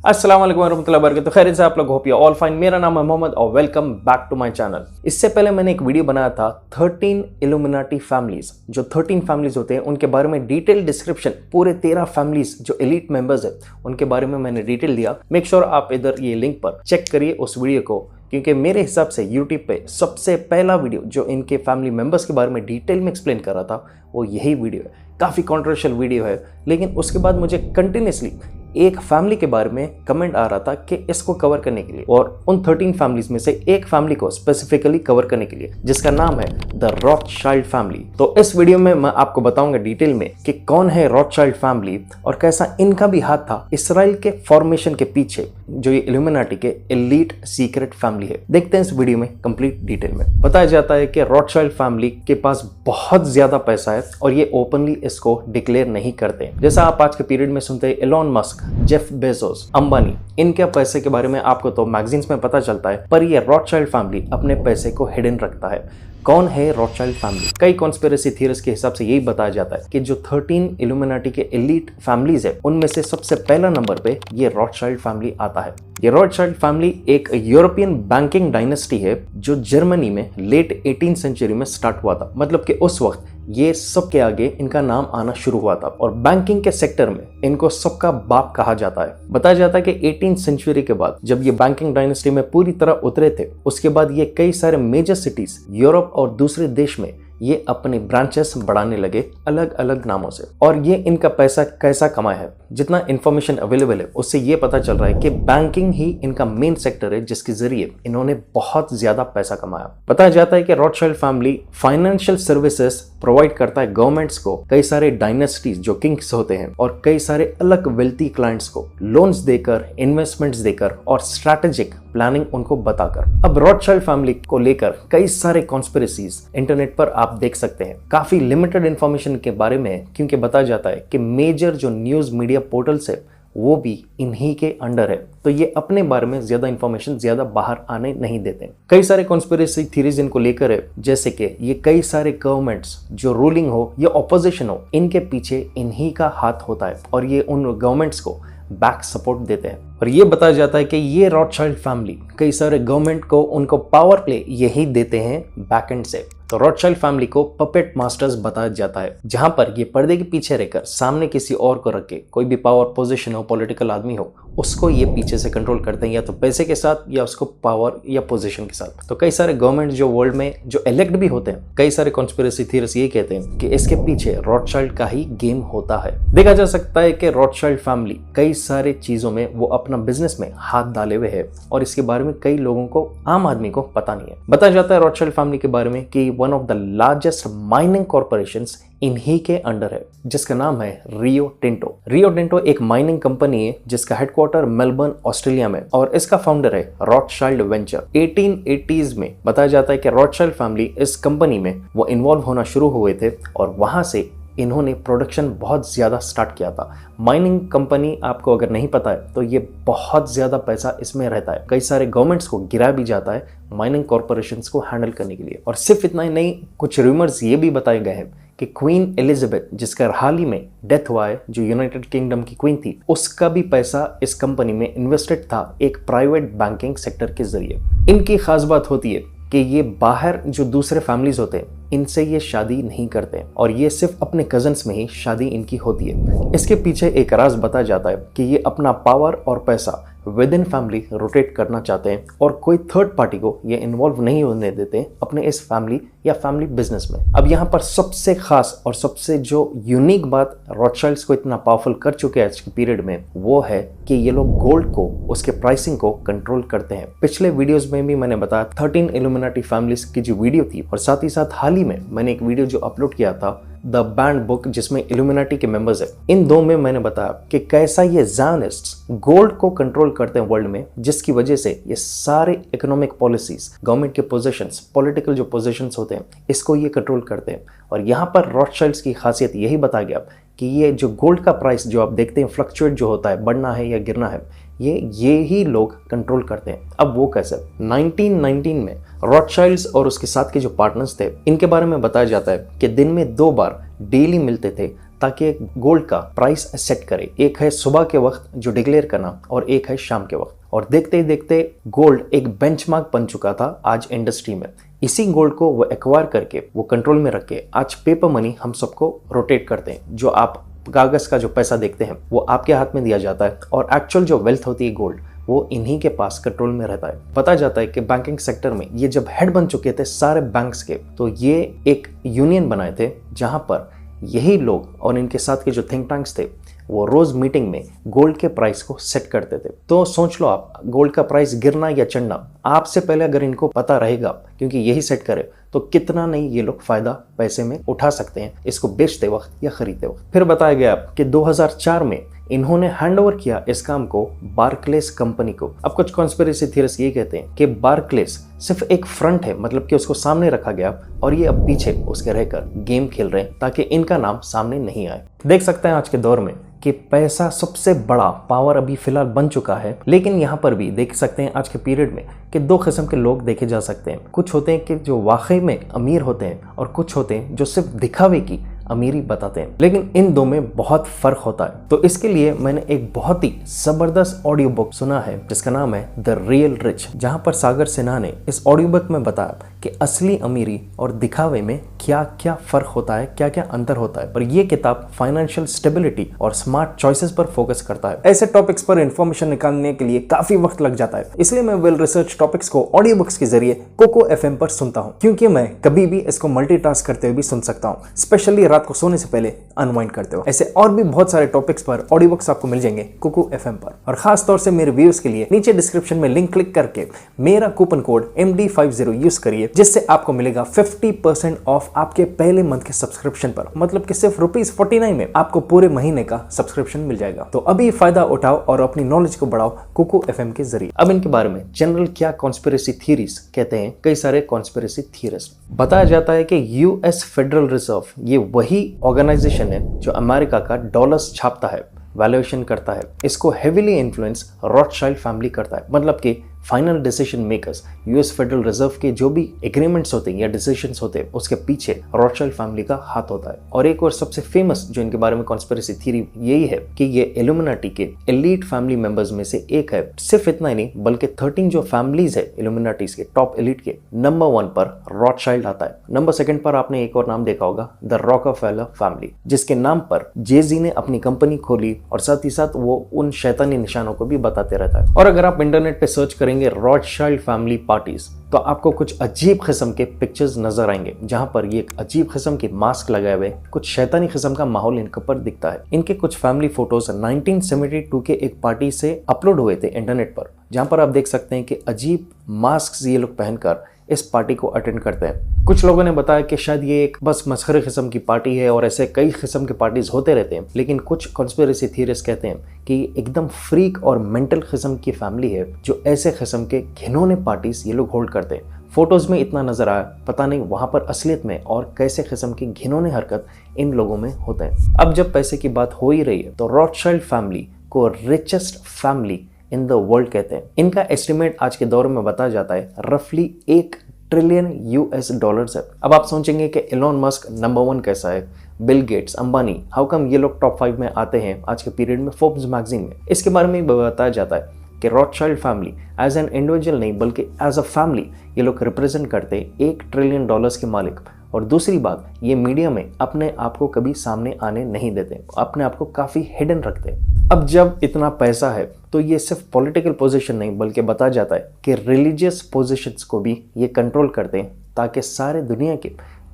अस्सलाम वालेकुम रहमतुल्लाहि व बरकातहू। खैरियत से आप लोग, होप यू ऑल फाइन। मेरा नाम है मोहम्मद और welcome back to my channel. इससे पहले मैंने एक वीडियो बनाया था 13 इल्यूमिनाटी फैमिलीज। जो 13 फैमिलीज होते हैं उनके बारे में डिटेल डिस्क्रिप्शन, पूरे 13 फैमिलीज जो एलीट मेंबर्स है उनके बारे में मैंने डिटेल दिया। मेक श्योर आप इधर ये लिंक पर चेक करिए उस वीडियो को, क्योंकि मेरे हिसाब से यूट्यूब पे सबसे पहला वीडियो जो इनके फैमिली मेंबर्स के बारे में डिटेल में एक्सप्लेन कर रहा था वो यही वीडियो है। काफ़ी कॉन्ट्रोवर्शियल वीडियो है, लेकिन उसके बाद मुझे कंटिन्यूसली एक फैमिली के बारे में कमेंट आ रहा था कि इसको कवर करने के लिए, और उन 13 फैमिलीज में से एक फैमिली को स्पेसिफिकली कवर करने के लिए, जिसका नाम है द रॉथशाइल्ड फैमिली। तो इस वीडियो में मैं आपको बताऊंगा डिटेल में कि कौन है रॉथशाइल्ड फैमिली और कैसा इनका भी हाथ था इसराइल के फॉर्मेशन के पीछे, जो ये इल्यूमिनाटी के एलीट सीक्रेट फैमिली है। देखते हैं इस वीडियो में कंप्लीट डिटेल में। बताया जाता है कि रॉथशाइल्ड फैमिली के पास बहुत ज्यादा पैसा है और ये ओपनली इसको डिक्लेयर नहीं करते। जैसा आप आज के पीरियड में सुनते हैं Elon Musk, Jeff Bezos, Ambani, इनके पैसे के बारे में आपको तो मैगजीन्स में पता चलता है, पर ये रॉथशाइल्ड फैमिली अपने पैसे को हिडन रखता है। कौन है रॉथशाइल्ड फैमिली? कई कॉन्स्पिरेसी थियरिस्ट के हिसाब से यही बताया जाता है कि जो 13 इल्यूमिनाटी के एलीट फैमिलीज है उनमें से सबसे पहला नंबर पे ये रॉथशाइल्ड फैमिली आता है। ये रॉथशाइल्ड फैमिली एक यूरोपियन बैंकिंग डायनेस्टी है जो जर्मनी में लेट 18th सेंचुरी में स्टार्ट हुआ था। मतलब कि उस वक्त ये सबके आगे इनका नाम आना शुरू हुआ था और बैंकिंग के सेक्टर में इनको सबका बाप कहा जाता है। बताया जाता है कि 18th सेंचुरी के बाद जब ये बैंकिंग डायनेस्टी में पूरी तरह उतरे थे, उसके बाद ये कई सारे मेजर सिटीज यूरोप और दूसरे देश में ये अपने ब्रांचेस बढ़ाने लगे अलग अलग नामों से। और ये इनका पैसा कैसा कमाया है, जितना इंफॉर्मेशन अवेलेबल है उससे ये पता चल रहा है कि बैंकिंग ही इनका मेन सेक्टर है जिसके जरिए इन्होंने बहुत ज्यादा पैसा कमाया। बताया जाता है कि रॉथशाइल्ड फैमिली फाइनेंशियल सर्विसेज प्रोवाइड करता है गवर्नमेंट्स को, कई सारे डायनेस्टीज जो किंग्स होते हैं और कई सारे अलग वेल्थी क्लाइंट्स को लोन्स देकर, इन्वेस्टमेंट्स देकर और स्ट्रैटेजिक प्लानिंग उनको बताकर। अब रॉथशाइल्ड फैमिली को लेकर कई सारे कॉन्स्पिरेसीज इंटरनेट पर आप देख सकते हैं। काफी लिमिटेड इंफॉर्मेशन के बारे में, क्योंकि बताया जाता है कि मेजर जो न्यूज मीडिया पोर्टल्स है वो भी इन्हीं के अंडर है, तो ये अपने बारे में ज्यादा इंफॉर्मेशन ज्यादा बाहर आने नहीं देते। कई सारे कॉन्स्पिरेसी थ्योरीज इनको लेकर है, जैसे कि ये कई सारे गवर्नमेंट्स जो रूलिंग हो या ऑपोजिशन हो, इनके पीछे इन्हीं का हाथ होता है और ये उन गवर्नमेंट्स को बैक सपोर्ट देते हैं। और ये बताया जाता है कि ये रॉथशाइल्ड फैमिली कई सारे गवर्नमेंट को उनको पावर प्ले यही देते हैं बैकएंड से। तो रॉथशाइल्ड फैमिली को पपेट मास्टर्स बताया जाता है, जहां पर ये पर्दे के पीछे रहकर सामने किसी और को रख के, कोई भी पावर पोजीशन हो, पॉलिटिकल आदमी हो, उसको ये पीछे से कंट्रोल करते हैं, या तो पैसे के साथ या उसको पावर या पोजीशन के साथ। तो कई सारे गवर्नमेंट जो वर्ल्ड में जो इलेक्ट भी होते हैं, कई सारे कॉन्स्पिरेसी थियरिस्ट ये कहते हैं कि इसके पीछे रॉथशाइल्ड का ही गेम होता है। देखा जा सकता है कि रॉथशाइल्ड फैमिली कई सारे चीजों में वो अपना बिजनेस में हाथ डाले हुए है और इसके बारे में कई लोगों को, आम आदमी को पता नहीं है। बताया जाता है रॉथशाइल्ड फैमिली के बारे में कि one of the largest mining corporations इन्हीं के अंडर है, जिसका नाम है रियो टिंटो। रियो टिंटो एक माइनिंग कंपनी है जिसका हेडक्वार्टर मेलबर्न, ऑस्ट्रेलिया में, और इसका फाउंडर है रॉथशाइल्ड वेंचर। 1880s में बताया जाता है कि रॉथशाइल्ड फैमिली इस कंपनी में वो इन्वॉल्व होना शुरू हुए थे और वहां से इन्होंने प्रोडक्शन बहुत ज़्यादा स्टार्ट किया था। माइनिंग कंपनी, आपको अगर नहीं पता है तो ये बहुत ज़्यादा पैसा इसमें रहता है। कई सारे गवर्नमेंट्स को गिरा भी जाता है माइनिंग कॉर्पोरेशंस को हैंडल करने के लिए। और सिर्फ इतना ही नहीं, कुछ रूमर्स ये भी बताए गए हैं कि क्वीन एलिजाबेथ, जिसका हाल ही में डेथ हुआ है, जो यूनाइटेड किंगडम की क्वीन थी, उसका भी पैसा इस कंपनी में इन्वेस्टेड था एक प्राइवेट बैंकिंग सेक्टर के जरिए। इनकी खास बात होती है कि ये बाहर जो दूसरे फैमिलीज होते हैं इनसे ये शादी नहीं करते और ये सिर्फ अपने कजन्स में ही शादी इनकी होती है। इसके पीछे एक राज बताया जाता है कि ये अपना पावर और पैसा विद इन फैमिली रोटेट करना चाहते हैं और कोई थर्ड पार्टी को ये इन्वॉल्व नहीं होने देते अपने इस फैमिली या फैमिली बिजनेस में। अब यहाँ पर सबसे खास और सबसे जो यूनिक बात रॉथशाइल्ड्स को इतना पावरफुल कर चुके हैं आज के पीरियड में, वो है कि ये लोग गोल्ड को, उसके प्राइसिंग को कंट्रोल करते हैं। पिछले वीडियोस में भी मैंने बताया 13 इल्यूमिनाटी फैमिलीज की जो वीडियो थी, और साथ ही साथ हाल ही में मैंने एक वीडियो जो अपलोड किया था द बैंड बुक, जिसमें इल्यूमिनाटी के मेंबर्स है। इन दो में मैंने बताया कि कैसा ये ज़ायोनिस्ट्स गोल्ड को कंट्रोल करते हैं वर्ल्ड में, जिसकी वजह से ये सारे इकोनॉमिक पॉलिसीज, गवर्नमेंट के पोजीशंस, पॉलिटिकल जो पोजीशंस होते हैं, इसको ये कंट्रोल करते हैं। और यहाँ पर रॉथशाइल्ड्स की खासियत यही बताया गया कि ये जो गोल्ड का प्राइस जो आप देखते हैं फ्लक्चुएट जो होता है, बढ़ना है या गिरना है, ये ही लोग कंट्रोल करते हैं। अब वो कैसे? 1919 में रॉथशाइल्ड्स और उसके साथ के जो पार्टनर्स थे, इनके बारे में बताया जाता है कि दिन में 2 बार डेली मिलते थे ताकि एक गोल्ड का प्राइस सेट करे। एक है सुबह के वक्त जो डिक्लेयर करना और एक है शाम के वक्त। और देखते ही देखते गोल्ड एक बेंचमार्क बन चुका था आज इंडस्ट्री में। इसी गोल्ड को वो एक्वायर करके वो कंट्रोल में रख के आज पेपर मनी हम सबको रोटेट करते हैं। जो आप कागज का जो पैसा देखते हैं वो आपके हाथ में दिया जाता है और एक्चुअल जो वेल्थ होती है गोल्ड वो इन्हीं के पास कंट्रोल में रहता है। पता जाता है कि बैंकिंग सेक्टर में ये जब हेड बन चुके थे सारे बैंक्स के, तो ये एक यूनियन बनाए थे जहां पर यही लोग और इनके साथ के जो थिंक टैंक्स थे वो रोज मीटिंग में गोल्ड के प्राइस को सेट करते थे। तो सोच लो आप, गोल्ड का प्राइस गिरना या चढ़ना आपसे पहले अगर इनको पता रहेगा, क्योंकि यही सेट करे, तो कितना नहीं ये लोग फायदा पैसे में उठा सकते हैं इसको बेचते वक्त या खरीदते वक्त। फिर बताया गया कि 2004 में इन्होंने हैंडओवर किया इस काम को बार्कलेस कंपनी को। अब कुछ कॉन्स्पिरेसी थियरिस्ट ये कहते हैं कि बार्कलेस सिर्फ एक फ्रंट है, मतलब कि उसको सामने रखा गया और ये अब पीछे उसके रहकर गेम खेल रहे हैं ताकि इनका नाम सामने नहीं आए। देख सकते हैं आज के दौर में कि पैसा सबसे बड़ा पावर अभी फिलहाल बन चुका है, लेकिन यहाँ पर भी देख सकते हैं आज के पीरियड में कि दो किस्म के लोग देखे जा सकते हैं। कुछ होते हैं कि जो वाकई में अमीर होते हैं और कुछ होते हैं जो सिर्फ दिखावे की अमीरी बताते हैं, लेकिन इन दो में बहुत फर्क होता है। तो इसके लिए मैंने एक बहुत ही जबरदस्त ऑडियो बुक सुना है जिसका नाम है द रियल रिच, जहां पर सागर सिन्हा ने इस ऑडियो बुक में बताया कि असली अमीरी और दिखावे में क्या क्या फर्क होता है, क्या क्या अंतर होता है। पर यह किताब फाइनेंशियल स्टेबिलिटी और स्मार्ट चॉइसेस पर फोकस करता है। ऐसे टॉपिक्स पर इंफॉर्मेशन निकालने के लिए काफी वक्त लग जाता है, इसलिए मैं वेल रिसर्च टॉपिक्स को ऑडियो बुक्स के जरिए कोको एफएम पर सुनता हूँ, क्योंकि मैं कभी भी इसको मल्टीटास्क करते हुए भी सुन सकता हूँ, स्पेशली रात को सोने से पहले अनवाइंड करते हो। ऐसे और भी बहुत सारे टॉपिक्स पर ऑडियो बुक्स आपको मिल जाएंगे कोको एफएम पर। और खास तौर से मेरे व्यूअर्स के लिए नीचे डिस्क्रिप्शन में लिंक क्लिक करके मेरा कूपन कोड MD50 यूज करिए, जिससे आपको मिलेगा 50% ऑफ आपके पहले मंथ के सब्सक्रिप्शन पर। मतलब कि सिर्फ ₹49 में आपको पूरे महीने का सब्सक्रिप्शन मिल जाएगा। तो अभी फायदा उठाओ और अपनी नॉलेज को बढ़ाओ कोको एफएम के जरिए। अब इनके बारे में जनरल क्या कॉन्स्पिरेसी थीरीज कहते हैं कई सारे कॉन्स्पिरेसी थियरिस्ट। बताया जाता है कि यूएस फेडरल रिजर्व ये वही ऑर्गेनाइजेशन है जो अमेरिका का डॉलर्स छापता है, वैल्यूएशन करता है। इसको हेवीली इन्फ्लुएंस रॉथशाइल्ड फैमिली करता है। मतलब कि final decision makers US federal reserve के जो भी एग्रीमेंट्स होते हैं या डिसीजंस होते हैं उसके पीछे रॉथशाइल्ड फैमिली का हाथ होता है। और एक और सबसे फेमस जो इनके बारे में कॉन्स्पिरेसी थ्योरी यही है कि ये इल्यूमिनाटी के एलीट फैमिली मेंबर्स में से एक है। सिर्फ इतना ही नहीं बल्कि 13 जो फैमिलीज है इल्यूमिनाटीज के टॉप एलीट के, नंबर 1 पर रॉथशाइल्ड आता है। नंबर 2 पर आपने एक और नाम देखा होगा, द रॉकफेलर फैमिली, जिसके नाम पर जे-जी ने अपनी कंपनी खोली और साथ ही साथ वो उन शैतानी निशानों को भी बताते रहता है। और अगर आप इंटरनेट पे सर्च करेंगे रॉथशाइल्ड फैमिली पार्टीज तो आपको कुछ अजीब किस्म के पिक्चर्स नजर आएंगे, जहां पर ये एक अजीब किस्म के मास्क लगाए हुए कुछ शैतानी किस्म का माहौल इनके ऊपर दिखता है। इनके कुछ फैमिली फोटोज 1972 के एक पार्टी से अपलोड हुए थे इंटरनेट पर, जहां पर आप देख सकते हैं कि अजीब मास्क ये लोग पहनकर इस पार्टी को अटेंड करते हैं। कुछ लोगों ने बताया कि शायद ये एक बस मस्खरे किस्म की पार्टी है और ऐसे कई किस्म के पार्टीज होते रहते हैं, लेकिन कुछ कॉन्स्पिरेसी थियरिस्ट कहते हैं कि एकदम फ्रीक और मेंटल किस्म की फैमिली है जो ऐसे किस्म के घिनौने पार्टीज ये लोग होल्ड करते हैं। फोटोज में इतना नजर आया, पता नहीं वहां पर असलियत में और कैसे किस्म की घिनौने हरकत इन लोगों में होते हैं। अब जब पैसे की बात हो ही रही है तो रॉथशाइल्ड फैमिली को richest family in the world कहते हैं। इनका एस्टिमेट आज के दौर में बताया जाता है रफली $1 ट्रिलियन है। अब आप सोचेंगे कि एलोन मस्क नंबर 1 कैसा है, Bill Gates, Ambani, how come ये लोग टॉप 5 में आते हैं आज के पीरियड में फोर्ब्स मैगजीन में। इसके बारे में बताया जाता है कि रॉथशाइल्ड फैमिली एज एन इंडिविजुअल नहीं बल्कि एज अ फैमिली ये लोग रिप्रेजेंट करते हैं $1 ट्रिलियन के मालिक। और दूसरी बात, ये मीडिया में अपने आप को कभी सामने आने नहीं देते, अपने आप को काफी हिडन रखते हैं। अब जब इतना पैसा है तो ये सिर्फ पॉलिटिकल पोजीशन नहीं बल्कि बताया जाता है कि रिलीजियस पोजीशंस को भी ये कंट्रोल करते हैं, ताकि सारे दुनिया के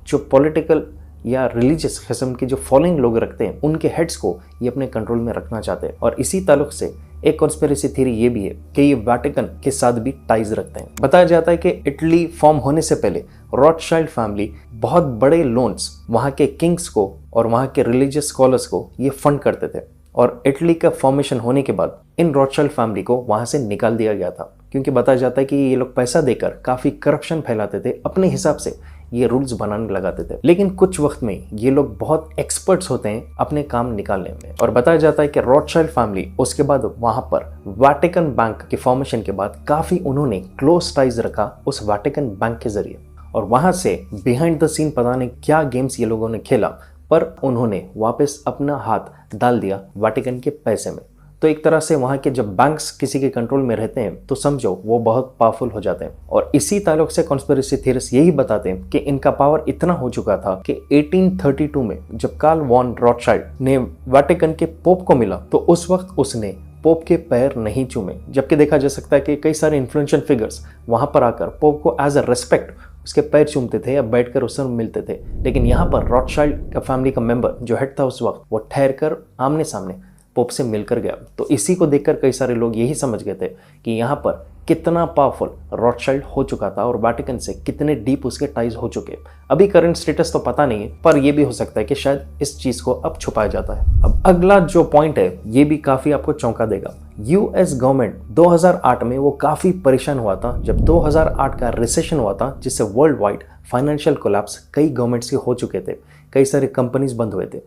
जो पॉलिटिकल या रिलीजियस किस्म के जो फॉलोइंग लोग रखते हैं उनके हेड्स को ये अपने कंट्रोल में रखना चाहते हैं। और इसी ताल्लुक से एक कॉन्स्पिरेसी थ्योरी ये भी है कि ये वाटिकन के साथ भी टाइज रखते हैं। बताया जाता है कि इटली फॉर्म होने से पहले रॉथशाइल्ड फैमिली बहुत बड़े लोन्स वहाँ के किंग्स को और वहाँ के रिलीजियस स्कॉलर्स को ये फंड करते थे। और इटली का फॉर्मेशन होने के बाद इन रॉथशाइल्ड फैमिली को वहाँ से निकाल दिया गया था, क्योंकि बताया जाता है कि ये लोग पैसा देकर काफ़ी करप्शन फैलाते थे, अपने हिसाब से ये रूल्स बनाने लगाते थे। लेकिन कुछ वक्त में ये लोग बहुत एक्सपर्ट्स होते हैं अपने काम निकालने में। और बताया जाता है कि रॉथशाइल्ड फैमिली उसके बाद वहाँ पर वाटिकन बैंक के फॉर्मेशन के बाद काफ़ी उन्होंने क्लोज टाइज रखा उस वाटिकन बैंक के जरिए। और वहाँ से बिहाइंड द सीन पता नहीं क्या गेम्स ये लोगों ने खेला, पर उन्होंने वापस अपना हाथ डाल दिया वाटिकन के पैसे में। तो एक तरह से वहाँ के जब बैंक्स किसी के कंट्रोल में रहते हैं तो समझो वो बहुत पावरफुल हो जाते हैं। और इसी ताल्लुक से कॉन्स्पिरेसी थियरिस्ट यही बताते हैं कि इनका पावर इतना हो चुका था कि 1832 में जब कार्ल वॉन रॉथशाइल्ड ने वाटिकन के पोप को मिला तो उस वक्त उसने पोप के पैर नहीं चूमे, जबकि देखा जा सकता है कि कई सारे इन्फ्लुएंशियल फिगर्स वहां पर आकर पोप को एज अ रेस्पेक्ट उसके पैर चूमते थे या बैठकर उससे मिलते थे। लेकिन यहाँ पर रॉथशाइल्ड का फैमिली का मेंबर जो हेड था उस वक्त वो ठहर कर आमने सामने पोप से मिलकर गया। तो इसी को देखकर कई सारे लोग यही समझ गए थे कि यहाँ पर कितना पावरफुल रॉथशाइल्ड हो चुका था और वाटिकन से कितने डीप उसके टाइज हो चुके। अभी करंट स्टेटस तो पता नहीं है, पर यह भी हो सकता है कि शायद इस चीज को अब छुपाया जाता है। अब अगला जो पॉइंट है ये भी काफी आपको चौंका देगा। यूएस गवर्नमेंट 2008 में वो काफी परेशान हुआ था जब 2008 का रिसेशन हुआ था, जिससे वर्ल्ड वाइड फाइनेंशियल कोलैप्स कई गवर्नमेंट्स के हो चुके थे, कई सारे कंपनीज बंद हुए थे।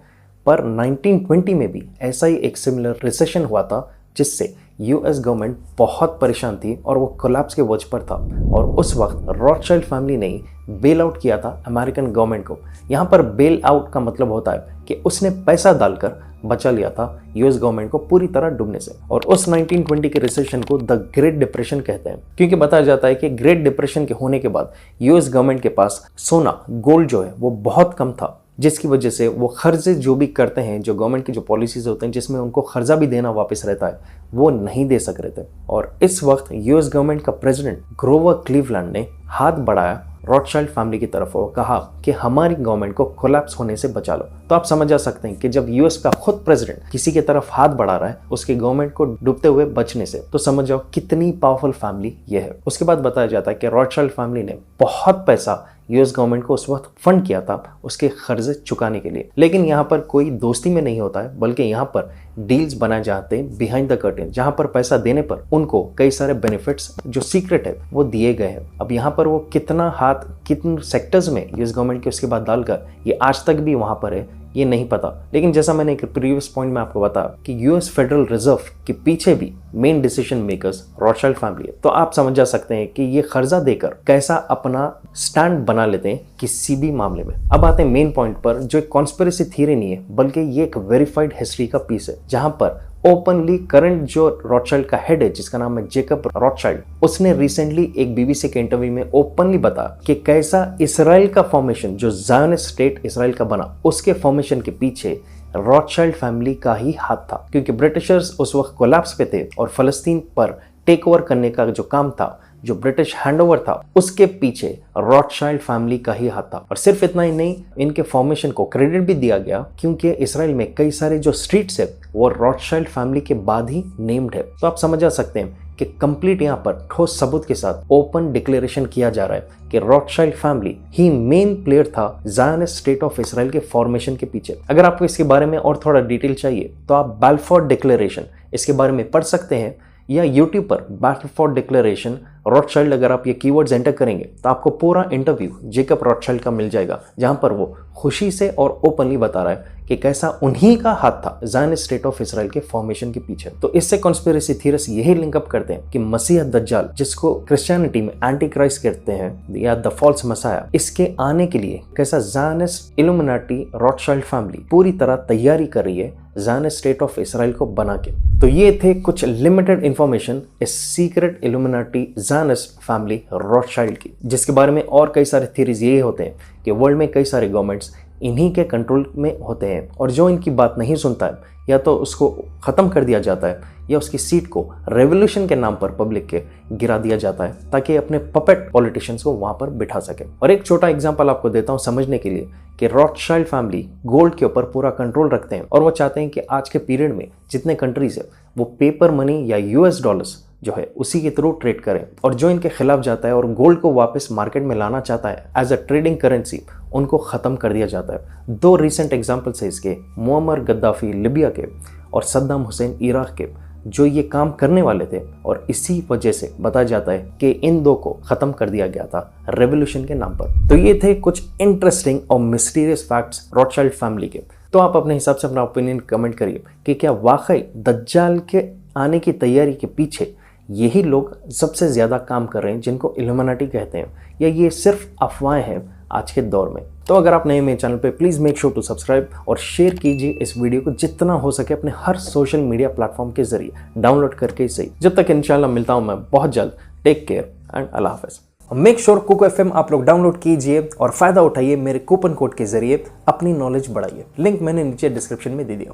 पर 1920 में भी ऐसा ही एक सिमिलर रिसेशन हुआ था जिससे यूएस गवर्नमेंट बहुत परेशान थी और वो कोलैप्स के वर्ज पर था। और उस वक्त रॉथशाइल्ड फैमिली ने बेल आउट किया था अमेरिकन गवर्नमेंट को। यहाँ पर बेल आउट का मतलब होता है कि उसने पैसा डालकर बचा लिया था यूएस गवर्नमेंट को पूरी तरह डूबने से। और उस 1920 के रिसेशन को द ग्रेट डिप्रेशन कहते हैं, क्योंकि बताया जाता है कि ग्रेट डिप्रेशन के होने के बाद यूएस गवर्नमेंट के पास सोना, गोल्ड जो है वो बहुत कम था, जिसकी वजह से वो खर्चे जो भी करते हैं, जो गवर्नमेंट की जो पॉलिसीज होते हैं जिसमें उनको खर्चा भी देना वापस रहता है, वो नहीं दे सक रहे थे। और इस वक्त यूएस गवर्नमेंट का प्रेसिडेंट ग्रोवर क्लीवलैंड ने हाथ बढ़ाया रॉथशाइल्ड फैमिली की तरफ और कहा कि हमारी गवर्नमेंट को कोलैप्स होने से बचा लो। तो आप समझ जा सकते हैं कि जब यूएस का खुद प्रेसिडेंट किसी की तरफ हाथ बढ़ा रहा है उसकी गवर्नमेंट को डूबते हुए बचने से, तो समझ जाओ कितनी पावरफुल फैमिली ये है। उसके बाद बताया जाता है कि रॉथशाइल्ड फैमिली ने बहुत पैसा यूएस गवर्नमेंट को उस वक्त फंड किया था उसके कर्जे चुकाने के लिए। लेकिन यहाँ पर कोई दोस्ती में नहीं होता है, बल्कि यहाँ पर डील्स बनाए जाते हैं बिहाइंड द कर्टेन, जहाँ पर पैसा देने पर उनको कई सारे बेनिफिट्स जो सीक्रेट है वो दिए गए हैं। अब यहाँ पर वो कितना हाथ कितने सेक्टर्स में यूएस गवर्नमेंट के उसके बाद डालकर ये आज तक भी वहाँ पर है ये नहीं पता। लेकिन जैसा मैंने एक प्रीवियस पॉइंट में आपको बताया कि यूएस फेडरल रिजर्व के पीछे भी मेन डिसीजन मेकर्स रॉथशाइल्ड फैमिली है। तो आप समझ जा सकते हैं कि ये कर्जा देकर कैसा अपना स्टैंड बना लेते हैं किसी भी मामले में। अब आते हैं मेन पॉइंट पर, जो एक कॉन्स्पिरेसी थ्योरी नहीं है बल्कि ये एक वेरीफाइड हिस्ट्री का पीस है, जहां पर ओपनली करंट जो रॉथशाइल्ड का हेड है जिसका नाम है जेकब रॉथशाइल्ड, उसने रिसेंटली एक बीबीसी के इंटरव्यू में ओपनली बताया कि कैसा इसराइल का फॉर्मेशन, जो ज़ायोनिस्ट स्टेट इसराइल का बना, उसके फॉर्मेशन के पीछे रॉथशाइल्ड फैमिली का ही हाथ था। क्योंकि ब्रिटिशर्स उस वक्त कोलैप्स पे थे और फलस्तीन पर टेक ओवर करने का जो काम था, जो ब्रिटिश हैंडओवर था, उसके पीछे रॉथशाइल्ड फैमिली का ही हाथ था। और सिर्फ इतना ही नहीं, इनके फॉर्मेशन को क्रेडिट भी दिया गया क्योंकि इसराइल में कई सारे जो स्ट्रीट्स है वो रॉथशाइल्ड फैमिली के बाद ही नेम्ड है। तो आप समझ जा सकते हैं कि कंप्लीट यहाँ पर ठोस सबूत के साथ ओपन डिक्लेरेशन किया जा रहा है कि रॉथशाइल्ड फैमिली ही मेन प्लेयर था ज़ायोनिस्ट स्टेट ऑफ इसराइल के फॉर्मेशन के पीछे। अगर आपको इसके बारे में और थोड़ा डिटेल चाहिए तो आप बाल्फोर डिक्लेरेशन इसके बारे में पढ़ सकते हैं, या यूट्यूब पर बाल्फोर डिक्लेरेशन रॉथशाइल्ड अगर आप ये कीवर्ड्स एंटर करेंगे तो आपको पूरा इंटरव्यू जेकब रॉथशाइल्ड का मिल जाएगा, जहां पर वो खुशी से और ओपनली बता रहा है कि कैसा उन्हीं का हाथ था ज़ायोनिस्ट स्टेट ऑफ इसराइल के फॉर्मेशन के पीछे। तो इससे कॉन्स्पिरेसी थियरिस्ट यही लिंकअप करते हैं कि मसीह दज्जाल, जिसको क्रिश्चियनिटी में एंटी क्राइस्ट कहते हैं या द फॉल्स मसाया, इसके आने के लिए कैसा ज़ायोनिस्ट इल्यूमिनाटी रॉथशाइल्ड फैमिली पूरी तरह तैयारी कर रही है ज़ायोनिस्ट स्टेट ऑफ इसराइल को बना के। तो ये थे कुछ लिमिटेड इंफॉर्मेशन इस सीक्रेट इल्यूमिनाटी ज़ायोनिस्ट फैमिली रॉथशाइल्ड की, जिसके बारे में और कई सारे थ्योरीज ये होते हैं कि वर्ल्ड में कई सारे गवर्नमेंट्स इन्हीं के कंट्रोल में होते हैं और जो इनकी बात नहीं सुनता है या तो उसको ख़त्म कर दिया जाता है या उसकी सीट को रेवोल्यूशन के नाम पर पब्लिक के गिरा दिया जाता है ताकि अपने पपेट पॉलिटिशियंस को वहाँ पर बिठा सके। और एक छोटा एग्जांपल आपको देता हूँ समझने के लिए कि रॉथशाइल्ड फैमिली गोल्ड के ऊपर पूरा कंट्रोल रखते हैं और वो चाहते हैं कि आज के पीरियड में जितने कंट्रीज है वो पेपर मनी या यूएस डॉलर्स जो है उसी के थ्रू ट्रेड करें, और जो इनके खिलाफ जाता है और गोल्ड को वापस मार्केट में लाना चाहता है एज अ ट्रेडिंग करेंसी, उनको ख़त्म कर दिया जाता है। दो रिसेंट एग्जाम्पल्स है इसके, मुअम्मर गद्दाफी लिबिया के और सद्दाम हुसैन इराक के, जो ये काम करने वाले थे और इसी वजह से बताया जाता है कि इन दो को ख़त्म कर दिया गया था रेवोल्यूशन के नाम पर। तो ये थे कुछ इंटरेस्टिंग और मिस्टीरियस फैक्ट्स रॉथशाइल्ड फैमिली के। तो आप अपने हिसाब से अपना ओपिनियन कमेंट करिए कि क्या वाकई दज्जाल के आने की तैयारी के पीछे यही लोग सबसे ज़्यादा काम कर रहे हैं जिनको इल्यूमिनाटी कहते हैं, या ये सिर्फ अफवाहें हैं आज के दौर में। तो अगर आप नए हैं मेरे चैनल पे, please make sure to subscribe और शेयर कीजिए इस वीडियो को जितना हो सके अपने हर सोशल मीडिया प्लेटफॉर्म के जरिए, डाउनलोड करके ही सही। जब तक इंशाल्लाह मिलता हूं मैं बहुत जल्द। टेक केयर एंड अल्लाह हाफिज़। मेक श्योर कुको एफएम आप लोग डाउनलोड कीजिए और फायदा उठाइए मेरे कूपन कोड के जरिए, अपनी नॉलेज बढ़ाइए। लिंक मैंने नीचे डिस्क्रिप्शन में दे दिया।